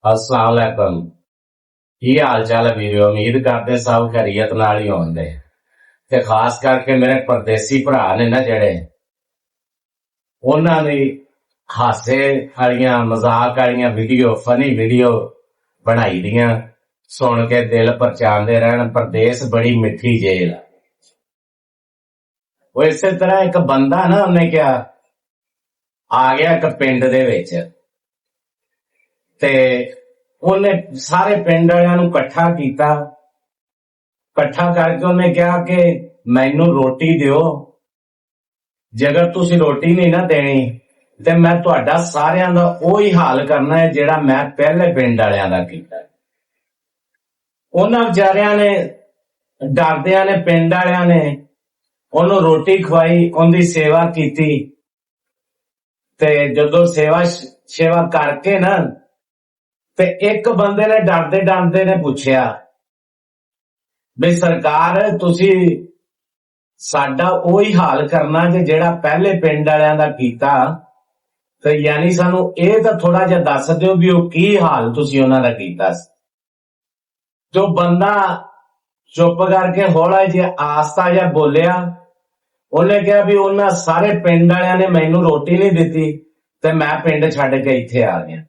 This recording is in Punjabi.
अस्सलाम वालेकुम। की हाल चाल है वीरो? उम्मीद करते सब खैरियत नाल ही होंदे ते खास करके मेरे परदेसी भरा ने ना जेड़े उन्हां दी हासे वालियां मजाक वालियां वीडियो फनी वीडियो बनाई दियां सुन के दिल परचांदे रहन। परदेस बड़ी मिठी जेल आ। वो इसे तरह एक बंदा ना उन्हें क्या आ गया एक पिंड दे विच ते ਉਹਨੇ ਸਾਰੇ ਪਿੰਡ ਵਾਲਿਆਂ ਨੂੰ ਇਕੱਠਾ ਕੀਤਾ। ਇਕੱਠਾ ਕਰਕੇ ਉਹਨੇ ਕਿਹਾ ਕਿ ਮੈਨੂੰ ਰੋਟੀ ਦਿਓ, ਜੇਕਰ ਤੁਸੀਂ ਰੋਟੀ ਨਹੀਂ ਨਾ ਦੇਣੀ ਤੇ ਮੈਂ ਤੁਹਾਡਾ ਸਾਰਿਆਂ ਦਾ ਉਹੀ ਹਾਲ ਕਰਨਾ ਹੈ ਜਿਹੜਾ ਮੈਂ ਪਹਿਲੇ ਪਿੰਡ ਵਾਲਿਆਂ ਦਾ ਕੀਤਾ। ਉਹਨਾਂ ਵਿਚਾਰਿਆਂ ਨੇ ਡਰਦਿਆਂ ਨੇ ਪਿੰਡ ਵਾਲਿਆਂ ਨੇ ਉਹਨੂੰ ਰੋਟੀ ਖਵਾਈ, ਉਹਦੀ ਸੇਵਾ ਕੀਤੀ ਤੇ ਜਦੋਂ ਸੇਵਾ ਕਰਕੇ ਨਾ ਤੇ ਇੱਕ ਬੰਦੇ ਨੇ ਡਰਦੇ ਨੇ ਪੁੱਛਿਆ ਵੀ ਸਰਕਾਰ ਤੁਸੀਂ ਸਾਡਾ ਉਹੀ ਹਾਲ ਕਰਨਾ ਜੇ ਜਿਹੜਾ ਪਹਿਲੇ ਪਿੰਡ ਵਾਲਿਆਂ ਦਾ ਕੀਤਾ, ਤੇ ਯਾਨੀ ਸਾਨੂੰ ਇਹ ਤਾਂ ਥੋੜਾ ਜਿਹਾ ਦੱਸ ਦਿਓ ਵੀ ਉਹ ਕੀ ਹਾਲ ਤੁਸੀਂ ਉਹਨਾਂ ਦਾ ਕੀਤਾ ਸੀ। ਜੋ ਬੰਦਾ ਚੁੱਪ ਕਰਕੇ ਹੌਲਾ ਜਿਹਾ ਆਸਤਾ ਜਿਹਾ ਬੋਲਿਆ, ਉਹਨੇ ਕਿਹਾ ਵੀ ਉਹਨਾਂ ਸਾਰੇ ਪਿੰਡ ਵਾਲਿਆਂ ਨੇ ਮੈਨੂੰ ਰੋਟੀ ਨਹੀਂ ਦਿੱਤੀ ਤੇ ਮੈਂ ਪਿੰਡ ਛੱਡ ਕੇ ਇੱਥੇ ਆ ਗਿਆ।